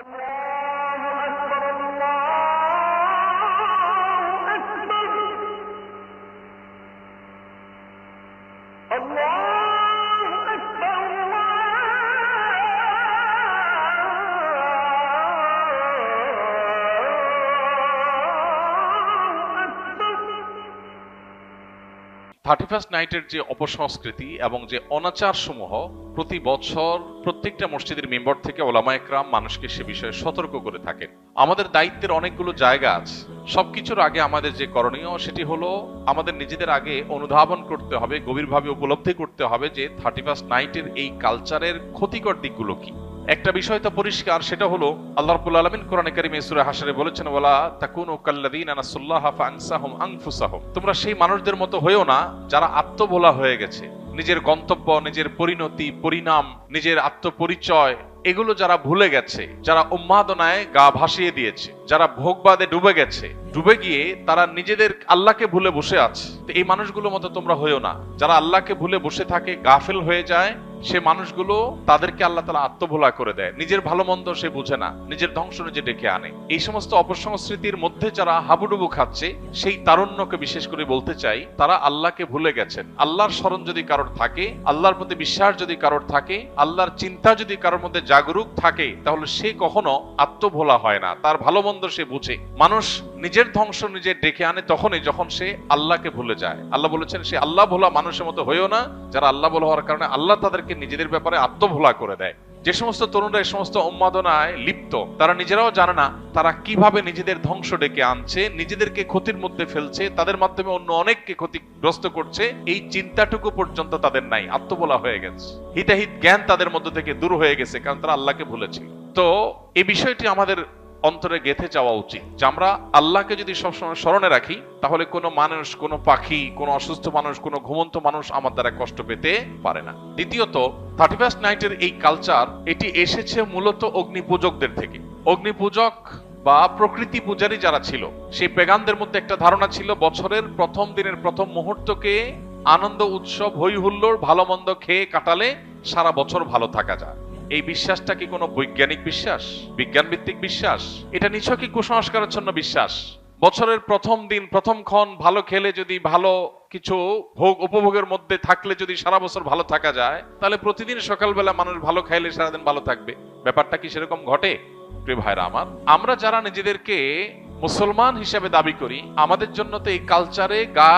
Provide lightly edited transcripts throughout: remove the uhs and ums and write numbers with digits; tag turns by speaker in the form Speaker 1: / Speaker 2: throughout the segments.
Speaker 1: 31st নাইটের যে অপসংস্কৃতি এবং যে অনাচার সমূহ প্রতি বছর প্রত্যেকটা মসজিদের মেম্বার থেকে ওলামা একরাম মানুষকে সে বিষয়ে সতর্ক করে থাকেন। আমাদের দায়িত্বের অনেকগুলো জায়গা আছে। সবকিছুর আগে আমাদের যে করণীয় সেটি হলো আমাদের নিজেদের আগে অনুধাবন করতে হবে, গভীরভাবে উপলব্ধি করতে হবে যে 31st নাইটের এই কালচারের ক্ষতিকর দিকগুলো কি। একটা বিষয় তো পরিষ্কার, সেটা হলো আল্লাহ রাব্বুল আলামিন কোরআনে কারীমে সূরা হাশরে বলেছেন, ওয়ালা তাকুনু কাল্লাযীনা নাসুল্লাহা ফাআনসাহুম আনফুসাহুম, তোমরা সেই মানুষদের মতো হয়েও না যারা আত্মভোলা হয়ে গেছে। নিজের গন্তব্য, নিজের পরিণতি, পরিণাম, নিজের আত্মপরিচয় এগুলো যারা ভুলে গেছে, যারা উন্মাদনায় গা ভাসিয়ে দিয়েছে, যারা ভোগবাদে ডুবে গেছে, ডুবে গিয়ে তারা নিজেদের আল্লাহকে ভুলে বসে আছে। তো এই মানুষগুলোর মতো তোমরা হয়েও না। যারা আল্লাহকে ভুলে বসে থাকে, গাফেল হয়ে যায়, সে মানুষগুলো তাদেরকে আল্লাহ তাআলা আত্মভোলা করে দেয়। নিজের ভালো মন্দ সে বুঝে না, নিজের ধ্বংস নিজে ডেকে আনে। এই সমস্ত অপসংস্কৃতির মধ্যে যারা হাবুডুবু খাচ্ছে, সেই তারুণ্যকে বিশেষ করে বলতে চাই, তারা আল্লাহকে ভুলে গেছেন। আল্লাহর স্মরণ যদি কারোর থাকে, আল্লাহর প্রতি বিশ্বাস যদি কারোর থাকে, আল্লাহর চিন্তা যদি কারোর মধ্যে জাগরুক থাকে, তাহলে সে কখনো আত্মভোলা হয় না। তার ভালো মন্দ সে বুঝে। মানুষ নিজের ধ্বংস নিজে ডেকে আনে তখনই যখন সে আল্লাহকে ভুলে যায়। আল্লাহ বলেছেন, সে আল্লাহ ভোলা মানুষের মতো হয়েও না যারা আল্লাহ ভোলা হওয়ার কারণে আল্লাহ তাদেরকে নিজেদের ব্যাপারে আত্মভোলা করে দেয়। যে সমস্ত তরুণরা এই সমস্ত উন্মাদনায় লিপ্ত, তারা নিজেরাও জানে না তারা কিভাবে নিজেদের ধ্বংস ডেকে আনছে, নিজেদেরকে ক্ষতির মধ্যে ফেলছে, তাদের মাধ্যমে অন্য অনেককে ক্ষতিগ্রস্ত করছে। এই চিন্তাটুকু পর্যন্ত তাদের নাই, আত্মভোলা হয়ে গেছে। হিতাহিত জ্ঞান তাদের মধ্য থেকে দূর হয়ে গেছে, কারণ তারা আল্লাহকে ভুলেছিল। তো এই বিষয়টি আমাদের অন্তরে গেঁথে যাওয়া উচিত যে আমরা আল্লাহকে যদি সবসময় স্মরণে রাখি, তাহলে কোনো মানুষ, কোনো পাখি, কোনো অসুস্থ মানুষ, কোনো ঘুমন্ত মানুষ আমার দ্বারা কষ্ট পেতে পারে না। দ্বিতীয়ত, 31st নাইটের এই কালচার এটি এসেছে মূলত অগ্নিপূজকদের থেকে। অগ্নিপূজক বা প্রকৃতি পূজারী যারা ছিল, সেই পেগানদের মধ্যে একটা ধারণা ছিল বছরের প্রথম দিনের প্রথম মুহূর্তকে আনন্দ, উৎসব, হই হুল্লোড়, ভালো মন্দ খেয়ে কাটালে সারা বছর ভালো থাকা যায়। এই বিশ্বাসটা কি কোনো বৈজ্ঞানিক বিশ্বাস, বিজ্ঞান ভিত্তিক বিশ্বাস? এটা নিছকই কুসংস্কারাচ্ছন্ন বিশ্বাস। বছরের প্রথম দিন, প্রথম ক্ষণ ভালো খেলে, যদি ভালো কিছু ভোগ উপভোগের মধ্যে থাকলে যদি সারা বছর ভালো থাকা যায়, তাহলে প্রতিদিন সকালবেলা মানুষ ভালো খাইলে সারাদিন ভালো থাকবে। ব্যাপারটা কি সেরকম ঘটে? প্রিয় ভাইরা আমার, আমরা যারা নিজেদেরকে মুসলমান হিসেবে দাবি করি, আমাদের জন্য তো এই কালচারে গা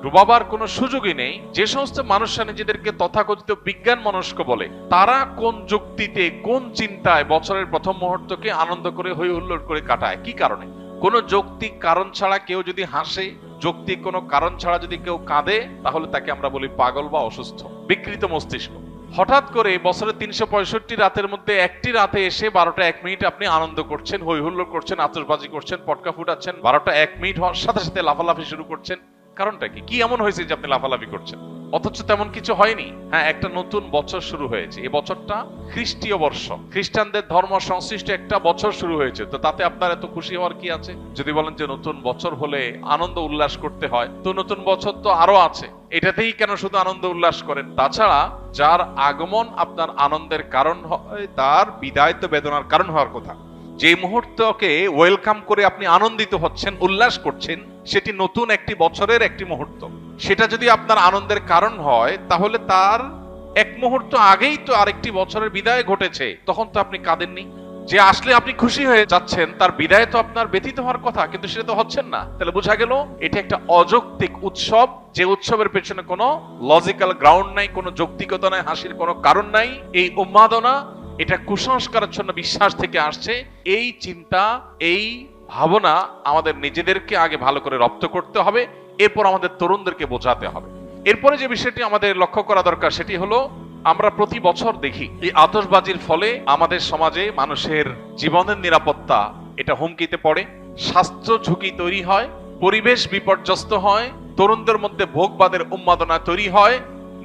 Speaker 1: ডুবাবার কোনো সুযোগই নেই। যে সমস্ত মানুষরা নিজেদেরকে তথাকথিত বিজ্ঞান মনস্ক বলে, তারা কোন যুক্তিতে, কোন চিন্তায় বছরের প্রথম মুহূর্তকে আনন্দ করে হই হুল্লোড় করে কাটায়? কি কারণে? কোন যৌক্তিক কারণ ছাড়া কেউ যদি হাসে, যৌক্তিক কোনো কারণ ছাড়া যদি কেউ কাঁদে, তাহলে তাকে আমরা বলি পাগল বা অসুস্থ, বিকৃত মস্তিষ্ক। হঠাৎ করে বছরের 365 রাতের মধ্যে একটি রাতে এসে 12টা 1 মিনিট আপনি আনন্দ করছেন, হই হুল্লোড় করছেন, আতশবাজি করছেন, পটকা ফুটাচ্ছেন, 12টা 1 মিনিট হওয়ার সাথে সাথে লাফালাফি শুরু করছেন। কারণটা কি? কি এমন হয়েছে যে আপনি লাফালাফি করছেন? অথচ তেমন কিছু হয়নি। হ্যাঁ, একটা নতুন বছর শুরু হয়েছে। এই বছরটা খ্রিস্টীয় বর্ষ, খ্রিস্টানদের ধর্ম সংশ্লিষ্ট একটা বছর শুরু হয়েছে। তো তাতে আপনার এত খুশি হওয়ার কি আছে? যদি বলেন যে নতুন বছর হলে আনন্দ উল্লাস করতে হয়, তো নতুন বছর তো আরো আছে, এটাতেই কেন শুধু আনন্দ উল্লাস করেন? তাছাড়া যার আগমন আপনার আনন্দের কারণ হয়, তার বিদায় তো বেদনার কারণ হওয়ার কথা। যে মুহূর্তকে ওয়েলকাম করে আপনি আনন্দিত হচ্ছেন, উল্লাস করছেন, সেটি নতুন একটি বছরের একটি মুহূর্ত। সেটা যদি আপনার আনন্দের কারণ হয়, তাহলে তার এক মুহূর্ত আগেই তো আরেকটি বছরের বিদায় ঘটেছে, তখন তো আপনি কাঁদেননি। যে আসলে আপনি খুশি হয়ে যাচ্ছেন, তার বিদায় তো আপনার ব্যথিত হওয়ার কথা, কিন্তু সেটা তো হচ্ছেন না। তাহলে বোঝা গেল এটা একটা অযৌক্তিক উৎসব, যে উৎসবের পেছনে কোনো লজিক্যাল গ্রাউন্ড নাই, কোনো যৌক্তিকতা নাই, হাসির কোনো কারণ নাই। এই উন্মাদনা, এটা কুসংস্কারাচ্ছন্ন বিশ্বাস থেকে আসছে। এই চিন্তা, এই ভাবনা আমাদের নিজেদেরকে আগে ভালো করে রপ্ত করতে হবে, এরপর আমাদের তরুণদেরকে বোঝাতে হবে। এরপরে যে বিষয়টি আমাদের লক্ষ্য করা দরকার, সেটি হলো আমরা প্রতি বছর দেখি এই আতশবাজির ফলে আমাদের সমাজে মানুষের জীবনের নিরাপত্তা এটা হুমকিতে পড়ে, স্বাস্থ্য ঝুঁকি তৈরি হয়, পরিবেশ বিপর্যস্ত হয়, তরুণদের মধ্যে ভোগবাদের উন্মাদনা তৈরি হয়,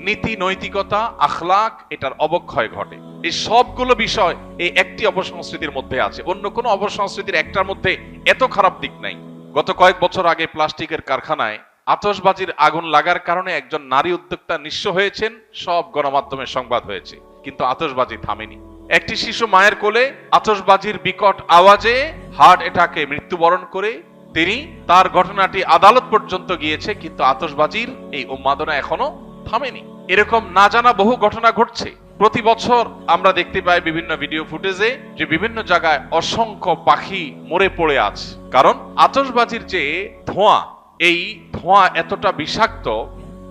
Speaker 1: নীতি নৈতিকতা, আখলাক এটার অবক্ষয় ঘটে। এই সবগুলো বিষয় এই একটি অপসংস্কৃতির মধ্যে আছে। অন্য কোনো অপসংস্কৃতির একটার মধ্যে এত খারাপ দিক নাই। গত কয়েক বছর আগে প্লাস্টিকের কারখানায় আতশবাজির আগুন লাগার কারণে একজন নারী উদ্যোক্তা নিঃস্ব হয়েছেন, সব গণমাধ্যমে সংবাদ হয়েছে, কিন্তু আতশবাজি থামেনি। একটি শিশু মায়ের কোলে আতশবাজির বিকট আওয়াজে হার্ট অ্যাটাকে মৃত্যুবরণ করে তিনি তার ঘটনাটি আদালত পর্যন্ত গিয়েছে, কিন্তু আতশবাজির এই উন্মাদনা এখনো থামেনি। এরকম না জানা বহু ঘটনা ঘটছে। প্রতি বছর আমরা দেখতে পাই বিভিন্ন ভিডিও ফুটেজে যে বিভিন্ন জায়গায় অসংখ্য পাখি মরে পড়ে আছে। কারণ আতশবাজির যে ধোঁয়া, এই ধোঁয়া এতটা বিষাক্ত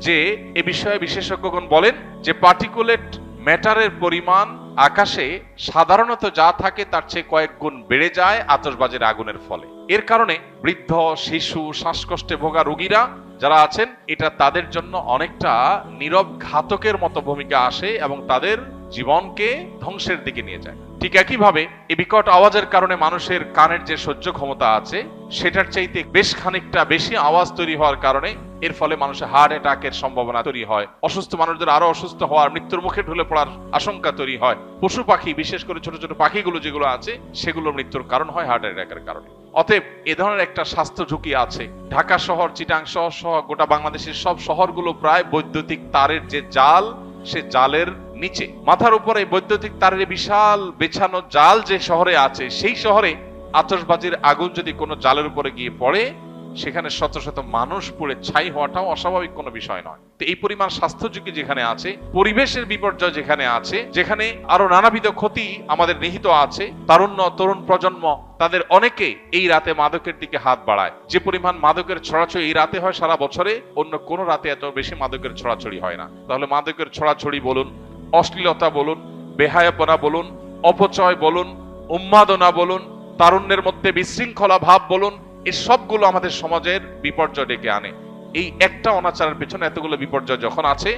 Speaker 1: যে এ বিষয়ে বিশেষজ্ঞগণ বলেন যে পার্টিকুলেট ম্যাটারের পরিমাণ আকাশে সাধারণত যা থাকে তার চেয়ে কয়েক গুণ বেড়ে যায় আতশবাজির আগুনের ফলে। এর কারণে বৃদ্ধ, শিশু, শ্বাসকষ্টে ভোগা রোগীরা যারা আছেন, এটা তাদের জন্য অনেকটা নীরব ঘাতকের মতো ভূমিকা আসে এবং তাদের জীবনকে ধ্বংসের দিকে নিয়ে যায়। ঠিক একইভাবে এই বিকট আওয়াজের কারণে মানুষের কানের যে সহ্য ক্ষমতা আছে সেটার চাইতে বেশ খানিকটা বেশি আওয়াজ তৈরি হওয়ার কারণে এর ফলে মানুষের হার্ট অ্যাটাকের সম্ভাবনা তৈরি হয়। অসুস্থ মানুষদের আরো অসুস্থ হওয়ার, মৃত্যুর মুখে ঢলে পড়ার আশঙ্কা তৈরি হয়। পশু পাখি, বিশেষ করে ছোট ছোট পাখিগুলো যেগুলো আছে, সেগুলো মৃত্যুর কারণ হয় হার্ট অ্যাটাকের কারণে। অতএব এ ধরনের একটা স্বাস্থ্য ঝুঁকি আছে। ঢাকা শহর, চিটাং শহর সহ গোটা বাংলাদেশের সব শহরগুলো প্রায় বৈদ্যুতিক তারের যে জাল, সে জালের নিচে মাথার উপরে বৈদ্যুতিক তারের বিশাল বেছানো জাল যে শহরে আছে, সেই শহরে আতশবাজির আগুন যদি কোনো জালের উপরে গিয়ে পড়ে, সেখানে শত শত মানুষ পুড়ে ছাই হওয়াটাও অস্বাভাবিক কোনো বিষয় নয়। তো এই পরিমাণ স্বাস্থ্য ঝুঁকি যেখানে আছে, পরিবেশের বিপর্যয় যেখানে আছে, যেখানে আরো নানাবিধ ক্ষতি আমাদের নিহিত আছে, তারুণ্য, তরুণ প্রজন্ম তাদের অনেকে এই রাতে মাদকের দিকে হাত বাড়ায়। যে পরিমাণ মাদকের ছড়াছড়ি এই রাতে হয়, সারা বছরে অন্য কোন রাতে এত বেশি মাদকের ছড়াছড়ি হয় না। তাহলে মাদকের ছড়াছড়ি বলুন, অশ্লীলতা বলুন, বেহায়াপনা বলুন, অপচয় বলুন, উন্মাদনা বলুন, তারুণ্যের মধ্যে বিশৃঙ্খলা ভাব বলুন, এই সবগুলো আমাদের সমাজের বিপর্যয় ডেকে আনে। এই একটা অনাচারের পেছনে এতগুলো বিপর্যয় যখন আছে,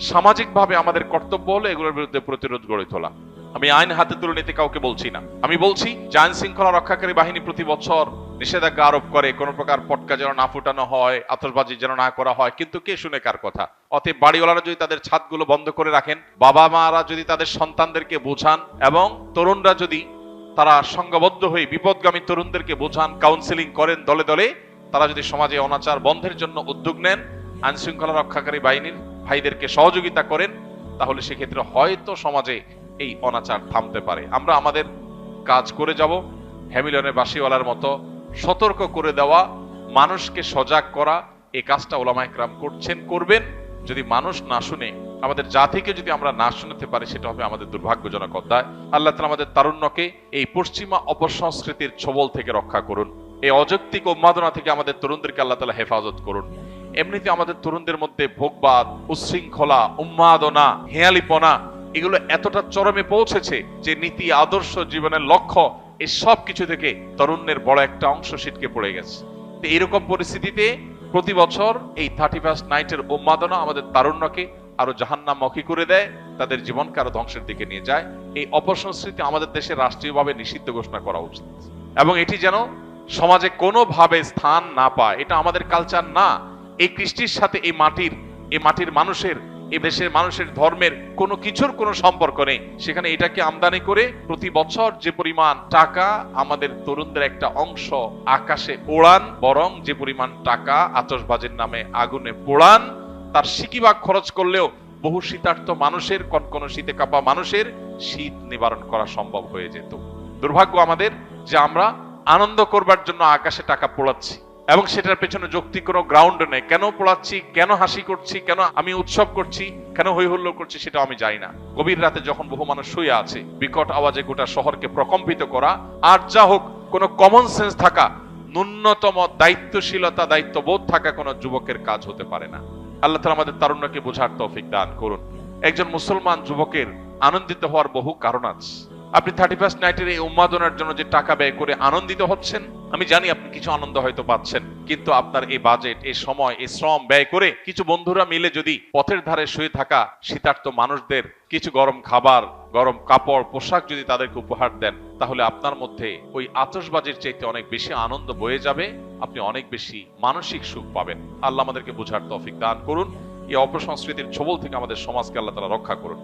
Speaker 1: সামাজিকভাবে আমাদের কর্তব্য হলো এগুলোর বিরুদ্ধে প্রতিরোধ গড়ে তোলা। আমি আইন হাতে তুলে নিতে কাউকে বলছি না। আমি বলছি যে আইন শৃঙ্খলা রক্ষাকারী বাহিনী প্রতি বছর নিষেধাজ্ঞা আরোপ করে, কোনো প্রকার পটকা যেন না ফুটানো হয়, আতশবাজি যেন না করা হয়, কিন্তু কে শুনে কার কথা? অতএব বাড়িওয়ালারা যদি তাদের ছাদগুলো বন্ধ করে রাখেন, বাবা মারা যদি তাদের সন্তানদেরকে বোঝান, এবং তরুণরা যদি তারা সংঘবদ্ধ হয়ে বিপদগামী তরুণদেরকে বোঝান, কাউন্সিলিং করেন দলে দলে, তারা যদি সমাজে অনাচার বন্ধের জন্য উদ্যোগ নেন, আইন শৃঙ্খলা রক্ষাকারী বাহিনীর ভাইদেরকে সহযোগিতা করেন, তাহলে সেক্ষেত্রে হয়তো সমাজে এই অনাচার থামতে পারে। আমরা আমাদের কাজ করে যাব, হ্যামিলনের বাসিওয়ালার মতো সতর্ক করে দেওয়া, মানুষকে সজাগ করা, এই কাজটা ওলামায়ে কেরাম করছেন, করবেন। যদি মানুষ না শুনে, আমাদের জাতিকে যদি আমরা না শুনতে পারি, সেটা হবে আমাদের দুর্ভাগ্যজনক অধ্যায়। আল্লাহ তাআলা আমাদের তারুণ্যকে এই পশ্চিমা অপসংস্কৃতির ছোবল থেকে রক্ষা করুন। এই অযৌক্তিক উন্মাদনা থেকে আমাদের তরুণদেরকে আল্লাহ তাআলা হেফাজত করুন। এমনিতে আমাদের তরুণদের মধ্যে ভোগবাদ, উচ্ছৃঙ্খলা, উন্মাদনা, হেয়ালিপনা এগুলো এতটা চরমে পৌঁছেছে যে নীতি, আদর্শ, জীবনের লক্ষ্য, এই সব কিছু থেকে তরুণের বড় একটা অংশ ছিটকে পড়ে গেছে। তো এইরকম পরিস্থিতিতে প্রতি বছর এই 31st নাইটের উন্মাদনা আমাদের তারুণ্যকে আরো জাহান্নামমুখী করে দেয়, তাদের জীবনকে আরো ধ্বংসের দিকে নিয়ে যায়। এই অপসংস্কৃতি আমাদের দেশে রাষ্ট্রীয়ভাবে নিষিদ্ধ ঘোষণা করা উচিত, এবং এটি যেন সমাজে কোনোভাবে স্থান না পায়। এটা আমাদের কালচার না। এই কৃষ্টির সাথে এই মাটির মানুষের, এই দেশের মানুষের ধর্মের কোনো কিছুর কোনো সম্পর্ক নেই। সেখানে এটাকে আমদানি করে প্রতি বছর যে পরিমাণ টাকা আমাদের তরুণদের একটা অংশ আকাশে ওড়ান, বরং যে পরিমাণ টাকা আতশবাজির নামে আগুনে পোড়ান, তার সিকিভাগ খরচ করলেও বহু শীতার্ত মানুষের, কনকনে শীতে কাঁপা মানুষের শীত নিবারণ করা সম্ভব হয়ে যেত। দুর্ভাগ্য আমাদের যে আমরা আনন্দ করবার জন্য আকাশে টাকা পোড়াচ্ছি, এবং সেটার পেছনে যৌক্তিক কোনো গ্রাউন্ড নেই। কেন পোড়াচ্ছি, কেন হাসি করছি, কেন আমি উৎসব করছি, কেন হই হুল্লোড় করছি, সেটা আমি জানি না। গভীর রাতে যখন বহু মানুষ শুয়ে আছে, বিকট আওয়াজে গোটা শহরকে প্রকম্পিত করা, আর যা হোক, কোনো কমন সেন্স থাকা, ন্যূনতম দায়িত্বশীলতা, দায়িত্ববোধ থাকা কোনো যুবকের কাজ হতে পারে না। আল্লাহ তাআলা আমাদের তারুণ্যকে বোঝার তৌফিক দান করুন। একজন মুসলমান যুবকের আনন্দিত হওয়ার বহু কারণ আছে। আপনি 31st নাইটের এই উন্মাদনার জন্য যে টাকা ব্যয় করে আনন্দিত হচ্ছেন, আমি জানি আপনি কিছু আনন্দ হয়তো পাচ্ছেন, কিন্তু আপনার এই বাজেট, এই সময়, এই শ্রম ব্যয় করে কিছু বন্ধুরা মিলে যদি পথের ধারে শুয়ে থাকা শীতার্ত মানুষদের কিছু গরম খাবার, গরম কাপড়, পোশাক যদি তাদেরকে উপহার দেন, তাহলে আপনার মধ্যে ওই আতশবাজির চাইতে অনেক বেশি আনন্দ বয়ে যাবে, আপনি অনেক বেশি মানসিক সুখ পাবেন। আল্লাহ আমাদেরকে বোঝার তৌফিক দান করুন। এই অপসংস্কৃতির ছোবল থেকে আমাদের সমাজকে আল্লাহ তাআলা রক্ষা করুন।